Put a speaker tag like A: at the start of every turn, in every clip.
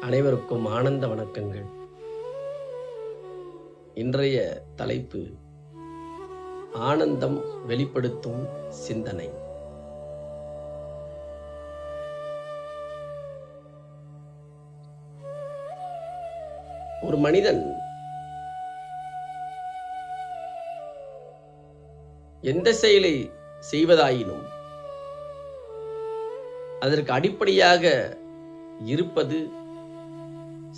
A: அனைவருக்கும் ஆனந்த வணக்கங்கள். இன்றைய தலைப்பு ஆனந்தம் வெளிப்படுத்தும் சிந்தனை. ஒரு மனிதன் எந்த செயலை செய்வதாயினும் அதற்கு அடிப்படையாக இருப்பது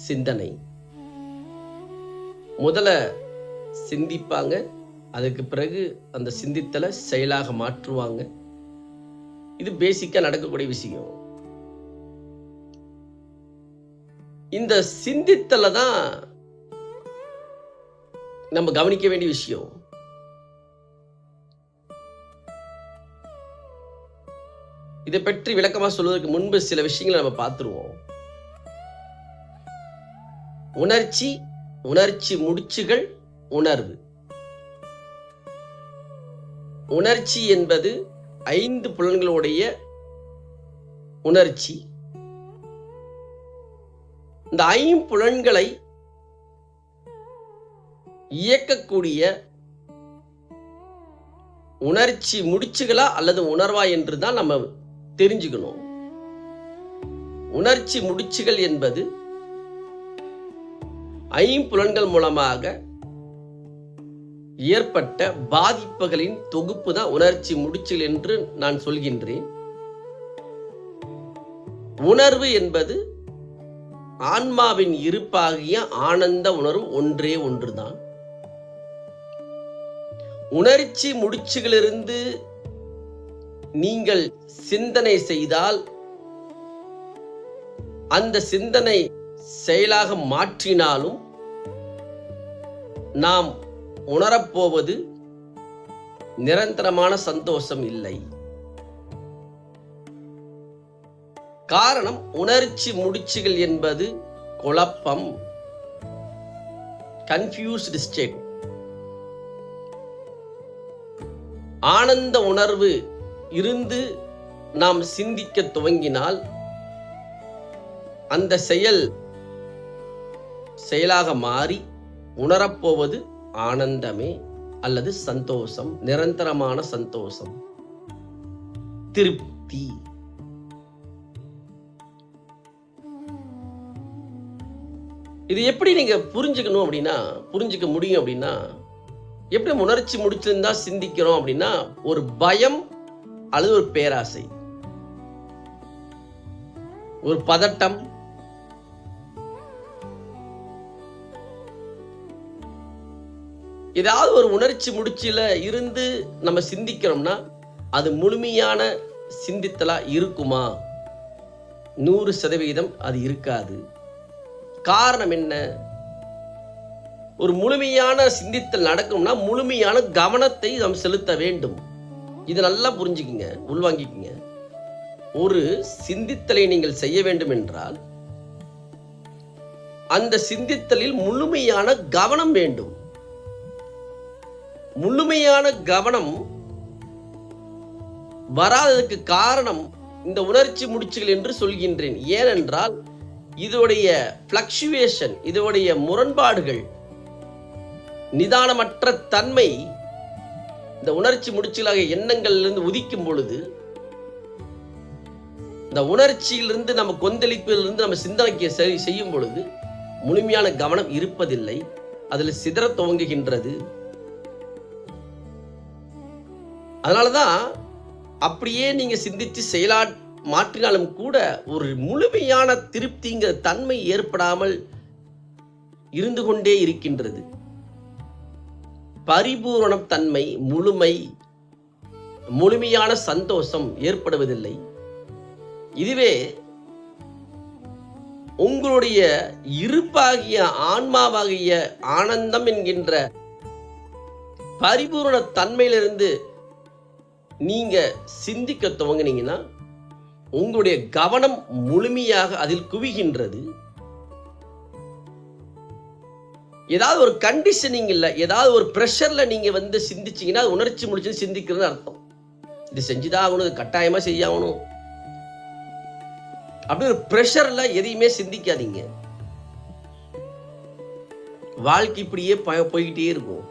A: சிந்தனை. முதல்ல சிந்திப்பாங்க, அதுக்கு பிறகு அந்த சிந்தித்தலை செயலாக மாற்றுவாங்க. இது பேசிக்கா நடக்கக்கூடிய விஷயம். இந்த சிந்தித்தலை தான் நம்ம கவனிக்க வேண்டிய விஷயம். இதை பற்றி விளக்கமா சொல்வதற்கு முன்பு சில விஷயங்களை நம்ம பார்த்துருவோம். உணர்ச்சி முடிச்சுகள், உணர்வு. உணர்ச்சி என்பது 5 புலன்களுடைய உணர்ச்சி. இந்த 5 புலன்களை இயக்கக்கூடிய உணர்ச்சி முடிச்சுகளா அல்லது உணர்வா என்று தான் நம்ம தெரிஞ்சுக்கணும். உணர்ச்சி முடிச்சுகள் என்பது 5 புலன்கள் மூலமாக ஏற்பட்ட பாதிப்புகளின் தொகுப்பு தான் உணர்ச்சி முடிச்சுகள் என்று நான் சொல்கின்றேன். உணர்வு என்பது ஆன்மாவின் இருப்பாகிய ஆனந்த உணர்வு ஒன்றே ஒன்றுதான். உணர்ச்சி முடிச்சுகளிலிருந்து நீங்கள் சிந்தனை செய்தால் அந்த சிந்தனை செயலாக மாற்றினாலும் நாம் உணரப்போவது நிரந்தரமான சந்தோஷம் இல்லை. காரணம், உணர்ச்சி முடிச்சுகள் என்பது குழப்பம், கன்ஃபியூஸ்டு ஸ்டேட். ஆனந்த உணர்வு இருந்து நாம் சிந்திக்க துவங்கினால் அந்த செயலாக மாறி உணரப்போவது ஆனந்தமே அல்லது சந்தோஷம், நிரந்தரமான சந்தோஷம், திருப்தி. இது எப்படி நீங்க புரிஞ்சுக்கணும் அப்படின்னா, புரிஞ்சுக்க முடியும் அப்படின்னா, எப்படி உணர்ச்சி முடிச்சிருந்தா சிந்திக்கிறோம் அப்படின்னா, ஒரு பயம் அல்லது ஒரு பேராசை, ஒரு பதட்டம், ஏதாவது ஒரு உணர்ச்சி முடிச்சில இருந்து நம்ம சிந்திக்கிறோம்னா அது முழுமையான சிந்தித்தலா இருக்குமா? 100% அது இருக்காது. காரணம் என்ன? ஒரு முழுமையான சிந்தித்தல் நடக்கணும்னா முழுமையான கவனத்தை நாம் செலுத்த வேண்டும். இது நல்லா புரிஞ்சுக்குங்க, உள்வாங்கிக்குங்க. ஒரு சிந்தித்தலை நீங்கள் செய்ய வேண்டும் என்றால் அந்த சிந்தித்தலில் முழுமையான கவனம் வேண்டும். முழுமையான கவனம் வராததுக்கு காரணம் இந்த உணர்ச்சி முடிச்சுகள் என்று சொல்கின்றேன். ஏனென்றால் இதோடைய பிளக்சுவேஷன், இதோடைய முரண்பாடுகள், நிதானமற்ற தன்மை இந்த உணர்ச்சி முடிச்சுகளாக எண்ணங்களிலிருந்து உதிக்கும் பொழுது, இந்த உணர்ச்சியிலிருந்து நம்ம கொந்தளிப்பிலிருந்து நம்ம சிந்தனைக்கு செய்யும் பொழுது முழுமையான கவனம் இருப்பதில்லை, அதில் சிதற துவங்குகின்றது. அதனாலதான் அப்படியே நீங்க சிந்தித்து மாற்றினாலும் கூட ஒரு முழுமையான திருப்திங்கிற தன்மை ஏற்படாமல் இருந்து கொண்டே இருக்கின்றது. பரிபூரண தன்மை, முழுமையான சந்தோஷம் ஏற்படுவதில்லை. இதுவே உங்களுடைய இருப்பாகிய ஆன்மாவாகிய ஆனந்தம் என்கின்ற பரிபூரண தன்மையிலிருந்து நீங்க சிந்திக்க துவங்கினீங்கன்னா உங்களுடைய கவனம் முழுமையாக அதில் குவிகின்றது. ஏதாவது ஒரு கண்டிஷனிங் இல்லை, ஏதாவது ஒரு ப்ரெஷர்ல நீங்க சிந்திச்சீங்கன்னா உணர்ச்சி முடிச்சு சிந்திக்கிறது அர்த்தம். இது செஞ்சுதான் ஆகணும், இது கட்டாயமா செய்யணும் அப்படி ஒரு பிரஷர்ல எதையுமே சிந்திக்காதீங்க. வாழ்க்கை இப்படியே போய்கிட்டே இருக்கும்.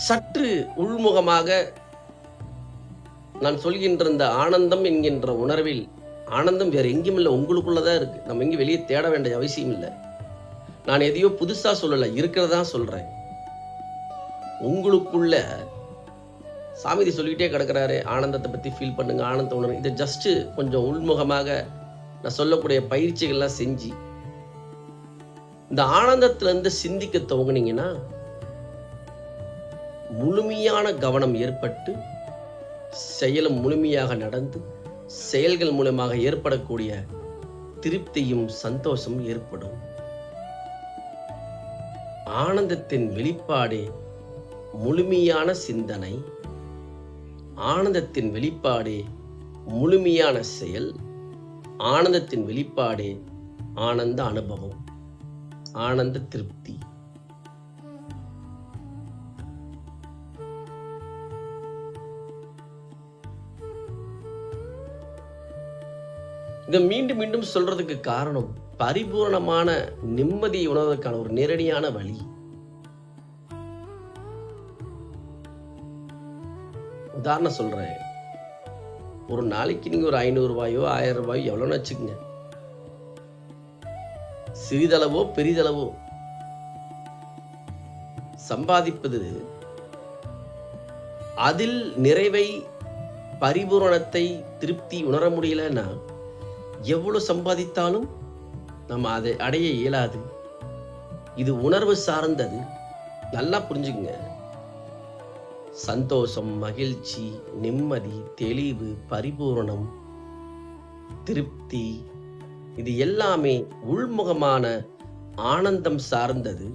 A: சற்று உள்முகமாக நான் சொல்கின்ற இந்த ஆனந்தம் என்கின்ற உணர்வில், ஆனந்தம் வேற எங்கேயும் இல்லை, உங்களுக்குள்ளதான் இருக்கு. நம்ம எங்கேயும் வெளியே தேட வேண்டிய அவசியம் இல்லை. நான் எதையோ புதுசா சொல்லல, இருக்கிறதா சொல்றேன். உங்களுக்குள்ள சாமிதி சொல்லிக்கிட்டே கிடக்கிறாரு, ஆனந்தத்தை பத்தி ஃபீல் பண்ணுங்க, ஆனந்த உணர்வு. இதை ஜஸ்ட் கொஞ்சம் உள்முகமாக நான் சொல்லக்கூடிய பயிற்சிகள்லாம் செஞ்சு இந்த ஆனந்தத்துல இருந்து சிந்திக்க துவங்குனீங்கன்னா முழுமையான கவனம் ஏற்பட்டு செயலும் முழுமையாக நடந்து செயல்கள் மூலமாக ஏற்படக்கூடிய திருப்தியும் சந்தோஷம் ஏற்படும். ஆனந்தத்தின் வெளிப்பாடே முழுமையான சிந்தனை, ஆனந்தத்தின் வெளிப்பாடே முழுமையான செயல், ஆனந்தத்தின் வெளிப்பாடே ஆனந்த அனுபவம், ஆனந்த திருப்தி. இதை மீண்டும் மீண்டும் சொல்றதுக்கு காரணம், பரிபூர்ணமான நிம்மதியை உணர்வதற்கான ஒரு நேரடியான வழி. உதாரணம் சொல்றேன், ஒரு நாளைக்கு நீங்க ஒரு 500 ரூபாயோ 1000 ரூபாயோ எவ்வளோன்னு வச்சுக்கோங்க. சிறிதளவோ பெரிதளவோ சம்பாதிப்பது அதில் நிறைவை, பரிபூரணத்தை, திருப்தி உணர முடியலன்னா எவ்வளவு சம்பாதித்தாலும் நம்ம அதை அடைய இயலாது. இது உணர்வு சார்ந்தது. நல்லா புரிஞ்சுக்குங்க. சந்தோஷம், மகிழ்ச்சி, நிம்மதி, தெளிவு, பரிபூரணம், திருப்தி, இது எல்லாமே உள்முகமான ஆனந்தம் சார்ந்தது.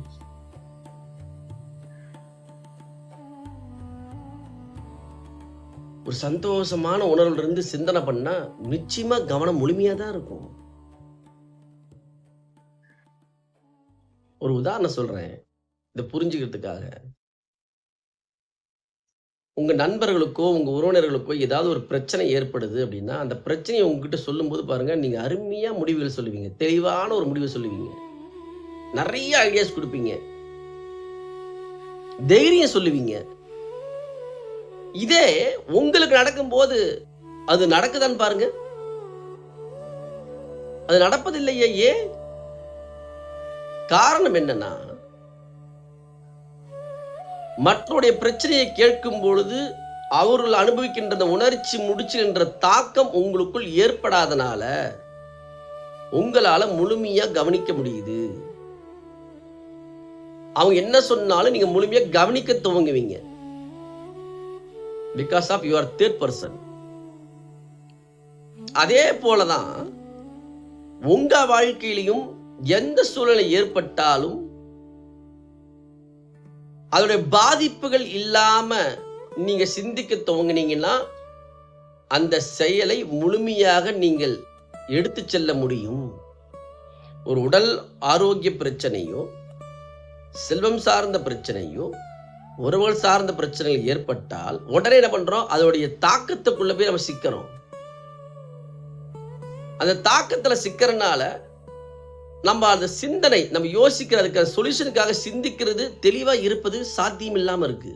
A: ஒரு சந்தோஷமான உணர்வுல இருந்து சிந்தனை பண்ணா நிச்சயமா கவனம் முழுமையா தான் இருக்கும். ஒரு உதாரணம் சொல்றேன் இதை புரிஞ்சுக்கிறதுக்காக. உங்க நண்பர்களுக்கோ உங்க உறவினர்களுக்கோ ஏதாவது ஒரு பிரச்சனை ஏற்படுது அப்படின்னா அந்த பிரச்சனையை உங்ககிட்ட சொல்லும் போது பாருங்க, நீங்க அருமையா முடிவுகள் சொல்லுவீங்க, தெளிவான ஒரு முடிவை சொல்லுவீங்க, நிறைய ஐடியாஸ் கொடுப்பீங்க, தைரியம் சொல்லுவீங்க. இதே உங்களுக்கு நடக்கும் போது அது நடக்குதான்னு பாருங்க, அது நடப்பதில்லையே. ஏன்? காரணம் என்னன்னா, மற்றவருடைய பிரச்சனையை கேட்கும் பொழுது அவர்கள் அனுபவிக்கின்ற உணர்ச்சி முடிச்சு என்ற தாக்கம் உங்களுக்குள் ஏற்படாதனால உங்களால முழுமையா கவனிக்க முடியுது. அவங்க என்ன சொன்னாலும் நீங்க முழுமையா கவனிக்க துவங்குவீங்க. Because of your third person. அதே போலதான் உங்க வாழ்க்கையிலையும் எந்த சூழ்நிலை ஏற்பட்டாலும் அதோடைய பாதிப்புகள் இல்லாம நீங்க சிந்திக்க துவங்கினீங்கன்னா அந்த செயலை முழுமையாக நீங்கள் எடுத்து செல்ல முடியும். ஒரு உடல் ஆரோக்கிய பிரச்சனையோ, செல்வம் சார்ந்த பிரச்சனையோ, உறவுகள் சார்ந்த பிரச்சனைகள் ஏற்பட்டால் உடனே என்ன பண்றோம், அதோடைய தாக்கத்துக்குள்ள போய் நம்ம சிக்கிறோம். அந்த தாக்கத்துல சிக்கிறனால நம்ம அந்த சிந்தனை, நம்ம யோசிக்கிறதுக்கு சொல்யூஷனுக்காக சிந்திக்கிறது, தெளிவா இருப்பது சாத்தியம் இல்லாம இருக்கு.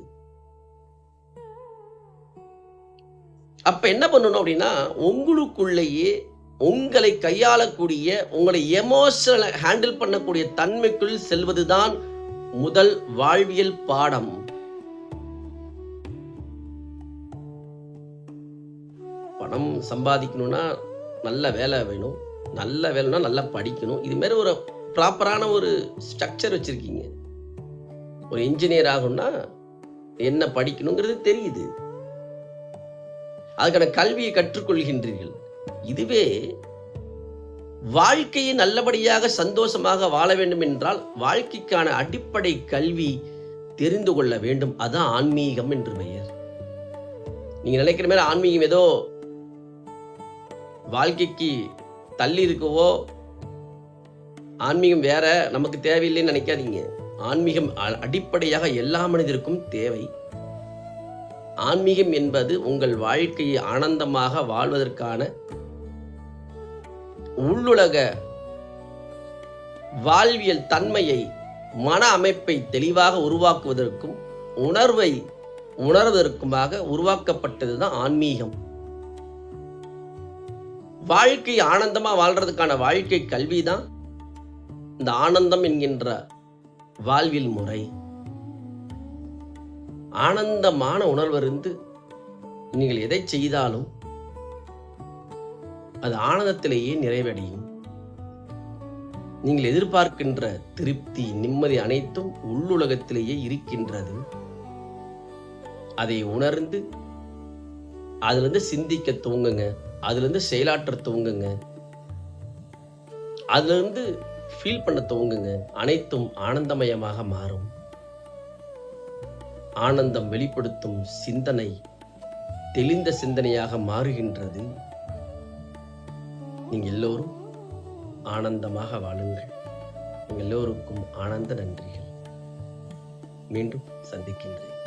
A: அப்ப என்ன பண்ணணும் அப்படின்னா, உங்களுக்குள்ளேயே உங்களை கையாளக்கூடிய, உங்களை எமோஷனல் ஹேண்டில் பண்ணக்கூடிய தன்மைக்குள் செல்வதுதான் முதல் வாழ்வியல் பாடம். பணம் சம்பாதிக்கணும்னா நல்ல வேலை வேணும், நல்ல வேலைன்னா நல்லா படிக்கணும். இது மாதிரி ஒரு ப்ராப்பரான ஒரு ஸ்ட்ரக்சர் வச்சிருக்கீங்க. ஒரு இன்ஜினியர் ஆகணும்னா என்ன படிக்கணுங்கிறது தெரியுது, அதுக்கான கல்வியை கற்றுக்கொள்கின்றீர்கள். இதுவே வாழ்க்கையை நல்லபடியாக சந்தோஷமாக வாழ வேண்டும் என்றால் வாழ்க்கைக்கான அடிப்படை கல்வி தெரிந்து கொள்ள வேண்டும். அதான் ஆன்மீகம் என்று பெயர். நீங்க நினைக்கிற மாதிரி ஆன்மீகம் ஏதோ வாழ்க்கைக்கு தள்ளி இருக்கவோ, ஆன்மீகம் வேற நமக்கு தேவையில்லைன்னு நினைக்காதீங்க. ஆன்மீகம் அடிப்படையாக எல்லா மனிதருக்கும் தேவை. ஆன்மீகம் என்பது உங்கள் வாழ்க்கையை ஆனந்தமாக வாழ்வதற்கான உள்ளுலக வாழ்வியல் தன்மையை, மன அமைப்பை தெளிவாக உருவாக்குவதற்கும் உணர்வை உணர்வதற்குமாக உருவாக்கப்பட்டதுதான் ஆன்மீகம். வாழ்க்கை ஆனந்தமா வாழ்றதுக்கான வாழ்க்கை கல்விதான் இந்த ஆனந்தம் என்கின்ற வாழ்வியல் முறை. ஆனந்தமான உணர்விருந்து நீங்கள் எதை செய்தாலும் அது ஆனந்தத்திலேயே நிறைவடையும். நீங்கள் எதிர்பார்க்கின்ற திருப்தி, நிம்மதி அனைத்தும் உள்ளுலகத்திலேயே இருக்கின்றது. அதை உணர்ந்து அதிலிருந்து சிந்திக்க துவங்குங்க, அதிலிருந்து செயலாற்ற துவங்குங்க, அதிலிருந்து ஃபீல் பண்ண துவங்குங்க. அனைத்தும் ஆனந்தமயமாக மாறும். ஆனந்தம் வெளிப்படுத்தும் சிந்தனை தெளிந்த சிந்தனையாக மாறுகின்றது. நீங்க எல்லோரும் ஆனந்தமாக வாழுங்கள். எல்லோருக்கும் ஆனந்த நன்றிகள். மீண்டும் சந்திக்கின்றேன்.